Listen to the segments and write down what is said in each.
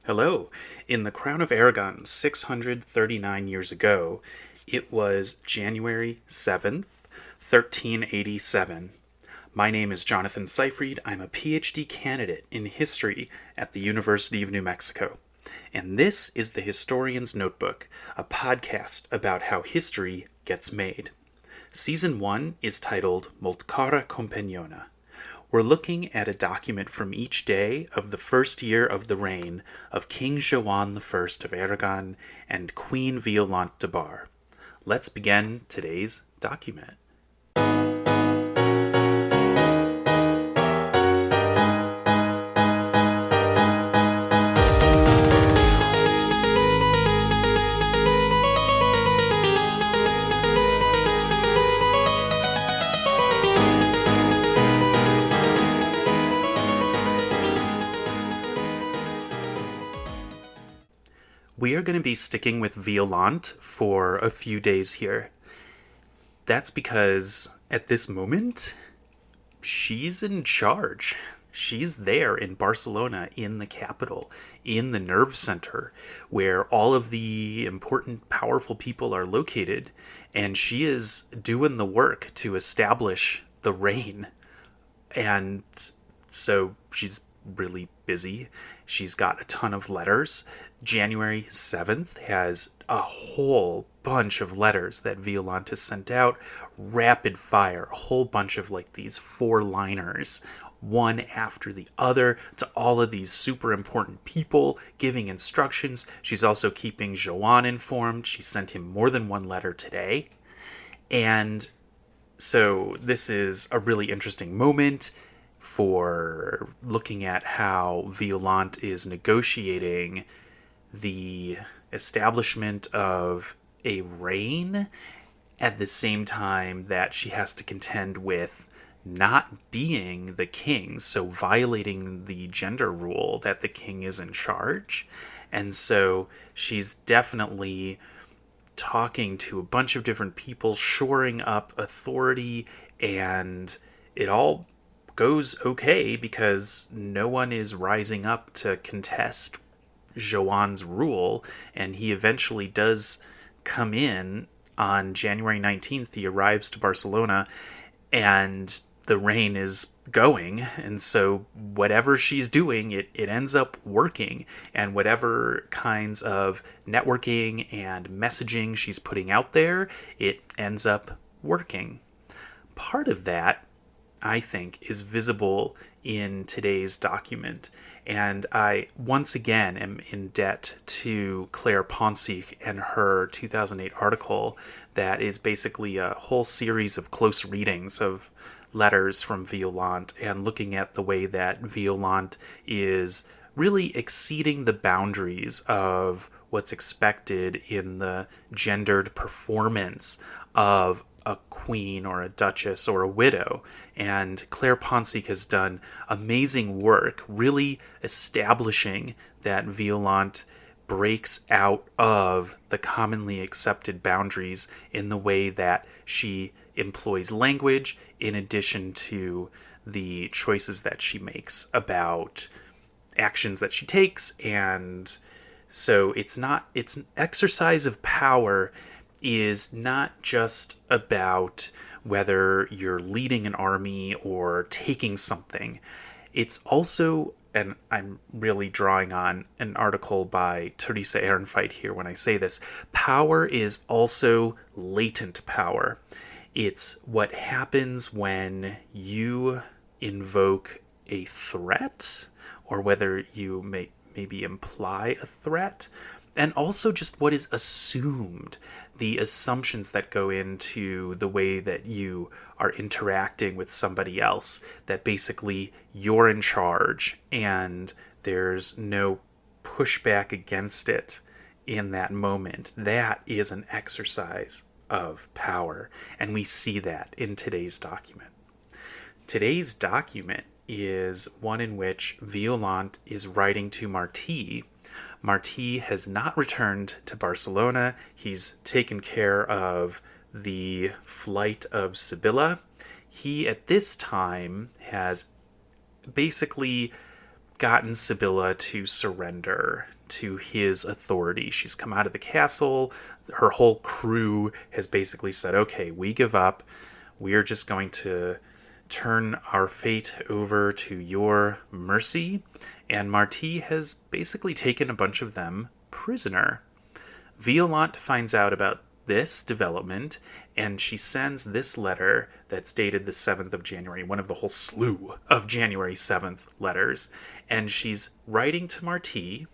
Hello. In the Crown of Aragon 639 years ago, it was January 7th, 1387. My name is Jonathan Seyfried. I'm a PhD candidate in history at the University of New Mexico. And this is the Historian's Notebook, a podcast about how history gets made. Season 1 is titled Multcara Companiona. We're looking at a document from each day of the first year of the reign of King Joan I of Aragon and Queen Violant de Bar. Let's begin today's document. We are going to be sticking with Violant for a few days here. That's because at this moment, she's in charge. She's there in Barcelona, in the capital, in the nerve center, where all of the important, powerful people are located, and she is doing the work to establish the reign. And so she's really busy. She's got a ton of letters. January 7th has a whole bunch of letters that Violant has sent out, rapid fire, a whole bunch of like these four-liners, one after the other, to all of these super important people, giving instructions. She's also keeping Joan informed. She sent him more than one letter today. And so this is a really interesting moment for looking at how Violant is negotiating the establishment of a reign at the same time that she has to contend with not being the king, so violating the gender rule that the king is in charge. And so she's definitely talking to a bunch of different people, shoring up authority, and it all goes okay because no one is rising up to contest Joan's rule, and he eventually does come in on January 19th. He arrives to Barcelona, and the reign is going, and so whatever she's doing, it ends up working, and whatever kinds of networking and messaging she's putting out there, it ends up working. Part of that, I think, is visible in today's document. And I, once again, am in debt to Claire Ponsic and her 2008 article that is basically a whole series of close readings of letters from Violant and looking at the way that Violant is really exceeding the boundaries of what's expected in the gendered performance of a queen or a duchess or a widow. And Claire Ponsic has done amazing work really establishing that Violant breaks out of the commonly accepted boundaries in the way that she employs language, in addition to the choices that she makes about actions that she takes. And so it's an exercise of power is not just about whether you're leading an army or taking something. It's also, and I'm really drawing on an article by Teresa Ehrenfeit here when I say this, power is also latent power. It's what happens when you invoke a threat, or whether you maybe imply a threat, and also just what is assumed, the assumptions that go into the way that you are interacting with somebody else, that basically you're in charge and there's no pushback against it in that moment. That is an exercise of power, and we see that in today's document. Today's document is one in which Violant is writing to Martí. Martí has not returned to Barcelona. He's taken care of the flight of Sibilla. He, at this time, has basically gotten Sibilla to surrender to his authority. She's come out of the castle. Her whole crew has basically said, okay, we give up. We're just going to turn our fate over to your mercy. And Martí has basically taken a bunch of them prisoner. Violant finds out about this development, and she sends this letter that's dated the 7th of January, one of the whole slew of January 7th letters. And she's writing to Martí,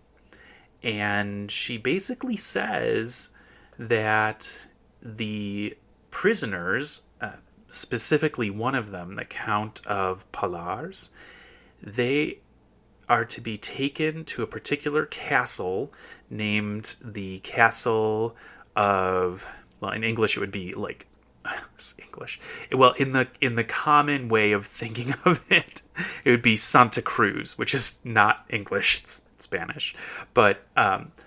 and she basically says that the prisoners, specifically one of them, the Count of Pallars, they are to be taken to a particular castle named the Castle of, well, in English it would be like English. Well, in the common way of thinking of it, it would be Santa Creu, which is not English, it's Spanish. But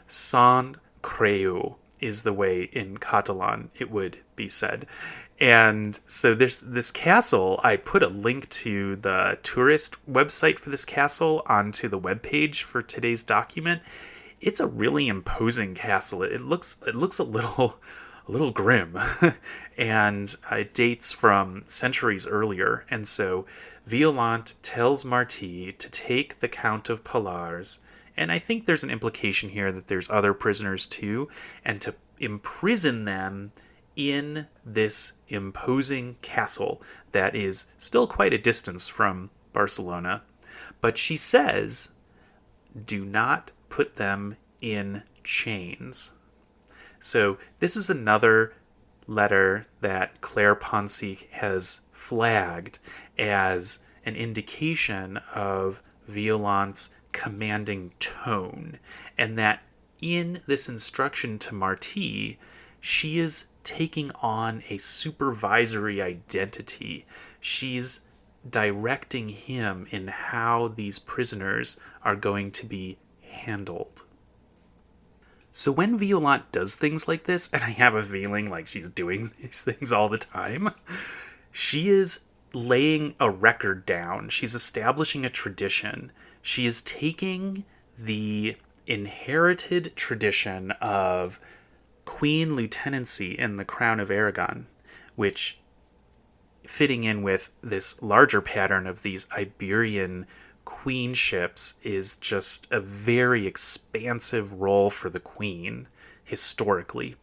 Santa Creu is the way in Catalan it would be said. And so there's this castle. I put a link to the tourist website for this castle onto the webpage for today's document. It's a really imposing castle. It looks a little grim, and it dates from centuries earlier. And so Violant tells Martí to take the Count of Pallars, and I think there's an implication here that there's other prisoners too, and to imprison them in this imposing castle that is still quite a distance from Barcelona. But she says, do not put them in chains. So this is another letter that Claire Ponce has flagged as an indication of Violant's commanding tone, and that in this instruction to Martí, she is taking on a supervisory identity. She's directing him in how these prisoners are going to be handled. So when Violant does things like this, and I have a feeling like she's doing these things all the time, she is laying a record down. She's establishing a tradition. She is taking the inherited tradition of Queen Lieutenancy in the Crown of Aragon, which, fitting in with this larger pattern of these Iberian queenships, is just a very expansive role for the queen historically.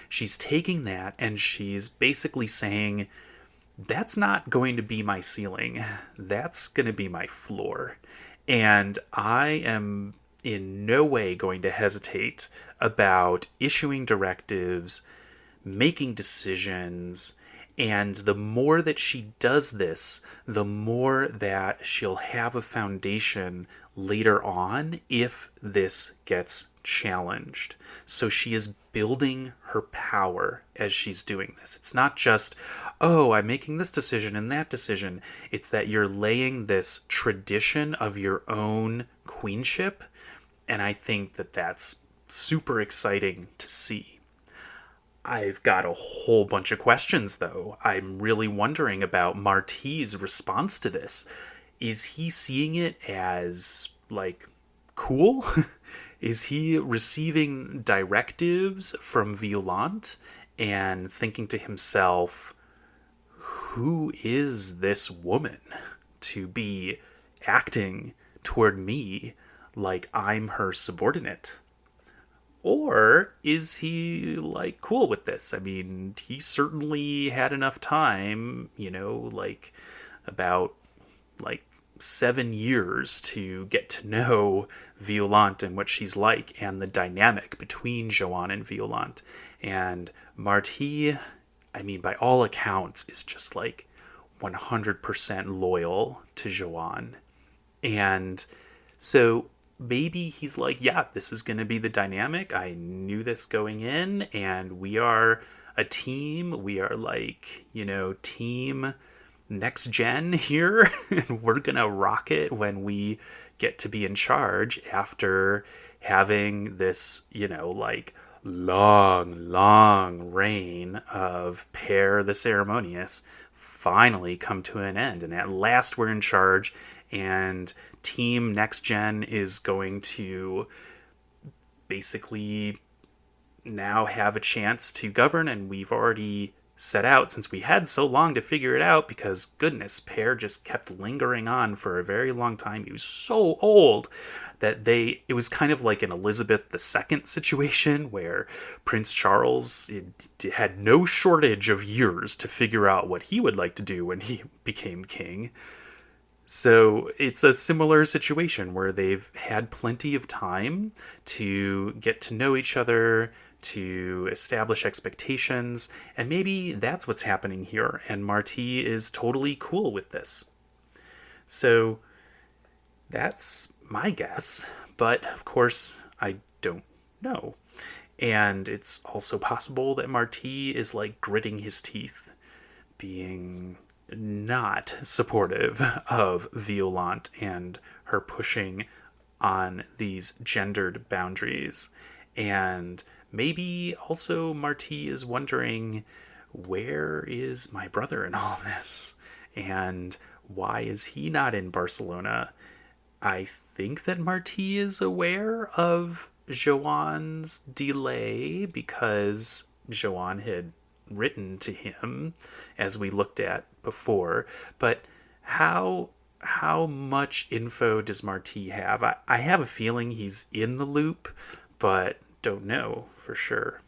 She's taking that and she's basically saying, that's not going to be my ceiling, that's going to be my floor. And I am in no way going to hesitate about issuing directives, making decisions, and the more that she does this, the more that she'll have a foundation later on if this gets challenged. So she is building her power as she's doing this. It's not just, oh, I'm making this decision and that decision. It's that you're laying this tradition of your own queenship, and I think that that's super exciting to see. I've got a whole bunch of questions, though. I'm really wondering about Martí's response to this. Is he seeing it as, like, cool? Is he receiving directives from Violant and thinking to himself, who is this woman to be acting toward me like I'm her subordinate? Or is he, like, cool with this? I mean, he certainly had enough time, like, about, 7 years to get to know Violant and what she's like, and the dynamic between Joan and Violant. And Martí, I mean, by all accounts, is just, 100% loyal to Joan. And so maybe he's like, yeah, this is going to be the dynamic. I knew this going in, and we are a team. We are team next gen here, and we're going to rock it when we get to be in charge after having this, long reign of Per the Ceremonious finally come to an end. And at last we're in charge, and Team Next Gen is going to basically now have a chance to govern, and we've already set out, since we had so long to figure it out, because goodness, Per just kept lingering on for a very long time. He was so old that it was kind of like an Elizabeth II situation where Prince Charles had no shortage of years to figure out what he would like to do when he became king. So it's a similar situation where they've had plenty of time to get to know each other, to establish expectations, and maybe that's what's happening here, and Martí is totally cool with this. So that's my guess, but of course I don't know. And it's also possible that Martí is like gritting his teeth, being not supportive of Violant and her pushing on these gendered boundaries. And maybe also Martí is wondering, where is my brother in all this? And why is he not in Barcelona? I think that Martí is aware of Joan's delay because Joan had written to him, as we looked at before. But how much info does Martí have? I have a feeling he's in the loop, but don't know for sure.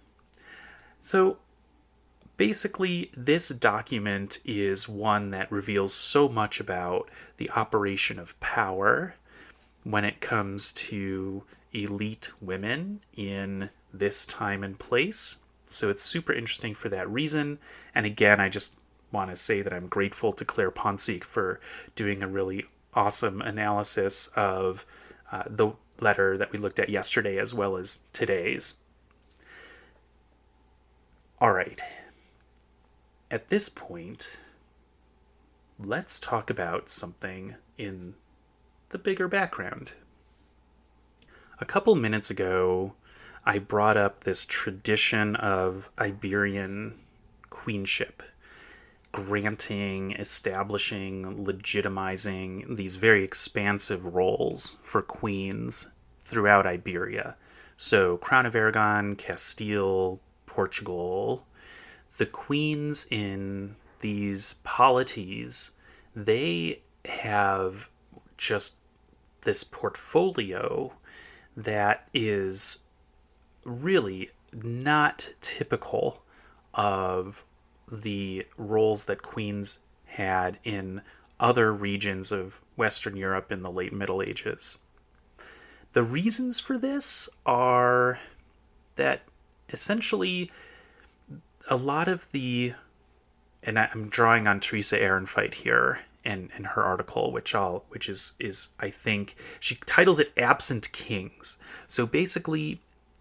So basically, this document is one that reveals so much about the operation of power when it comes to elite women in this time and place. So it's super interesting for that reason. And again, I just want to say that I'm grateful to Claire Ponsic for doing a really awesome analysis of the letter that we looked at yesterday as well as today's. All right. At this point, let's talk about something in the bigger background. A couple minutes ago, I brought up this tradition of Iberian queenship, granting, establishing, legitimizing these very expansive roles for queens throughout Iberia. So Crown of Aragon, Castile, Portugal, the queens in these polities, they have just this portfolio that is really not typical of the roles that queens had in other regions of Western Europe in the late Middle Ages. The reasons for this are that essentially a lot of and I'm drawing on Teresa Ehrenfeit here in her article, which is I think she titles it Absent Kings. So basically,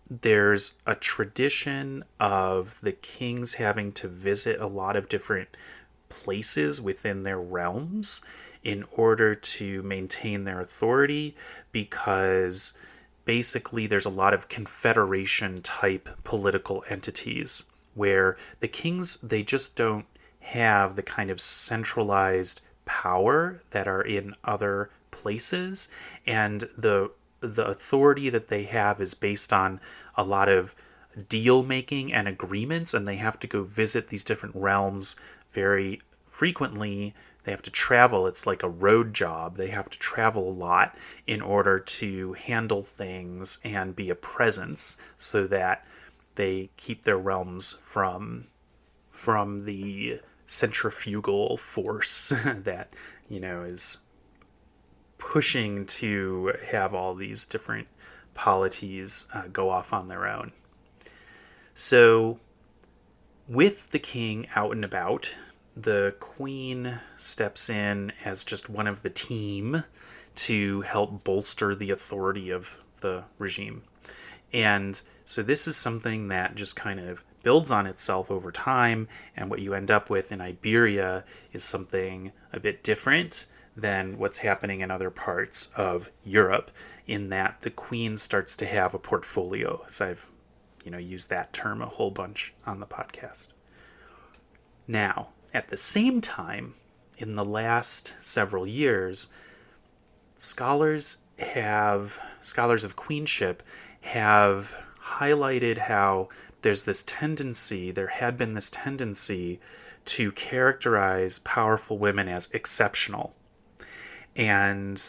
there's a tradition of the kings having to visit a lot of different places within their realms in order to maintain their authority, because basically there's a lot of confederation type political entities where the kings, they just don't have the kind of centralized power that are in other places, and the authority that they have is based on a lot of deal making and agreements, and they have to go visit these different realms very frequently. They have to travel. It's like a road job. They have to travel a lot in order to handle things and be a presence so that they keep their realms from the centrifugal force that, is pushing to have all these different polities go off on their own. So with the king out and about, the queen steps in as just one of the team to help bolster the authority of the regime. And so this is something that just kind of builds on itself over time, and what you end up with in Iberia is something a bit different than what's happening in other parts of Europe, in that the queen starts to have a portfolio. So I've used that term a whole bunch on the podcast. Now, at the same time, in the last several years, scholars of queenship have highlighted how there had been this tendency to characterize powerful women as exceptional. And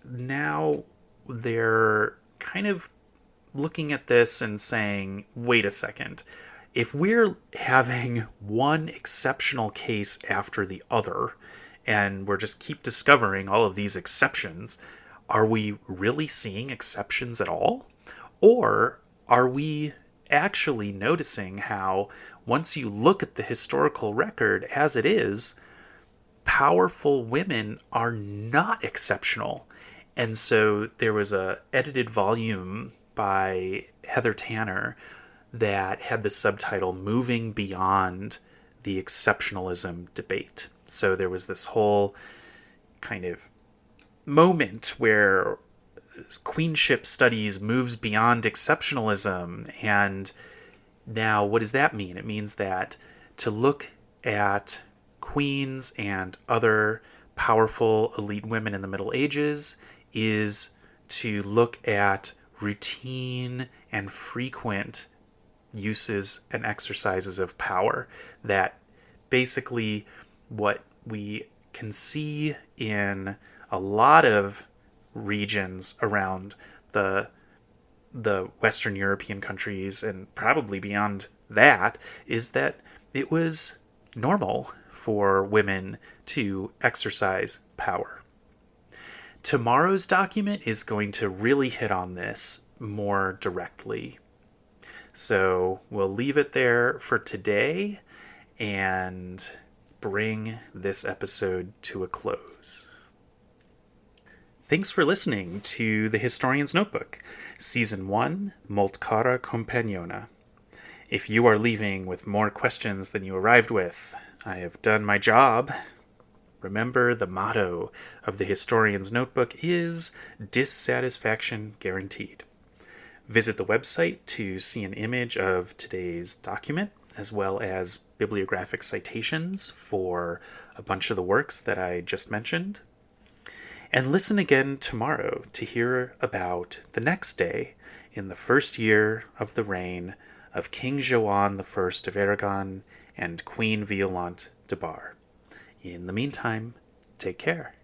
now they're kind of looking at this and saying, wait a second, if we're having one exceptional case after the other, and we're just keep discovering all of these exceptions, are we really seeing exceptions at all? Or are we actually noticing how, once you look at the historical record as it is, powerful women are not exceptional? And so there was a edited volume by Heather Tanner that had the subtitle Moving Beyond the Exceptionalism Debate. So there was this whole kind of moment where queenship studies moves beyond exceptionalism. And now what does that mean? It means that to look at queens and other powerful elite women in the Middle Ages is to look at routine and frequent uses and exercises of power. That basically what we can see in a lot of regions around the Western European countries and probably beyond that is that it was normal for women to exercise power. Tomorrow's document is going to really hit on this more directly. So we'll leave it there for today and bring this episode to a close. Thanks for listening to The Historian's Notebook, Season 1, Molt Cara Companiona. If you are leaving with more questions than you arrived with, I have done my job. Remember, the motto of The Historian's Notebook is dissatisfaction guaranteed. Visit the website to see an image of today's document, as well as bibliographic citations for a bunch of the works that I just mentioned. And listen again tomorrow to hear about the next day in the first year of the reign of King Joan I of Aragon and Queen Violant de Bar. In the meantime, take care.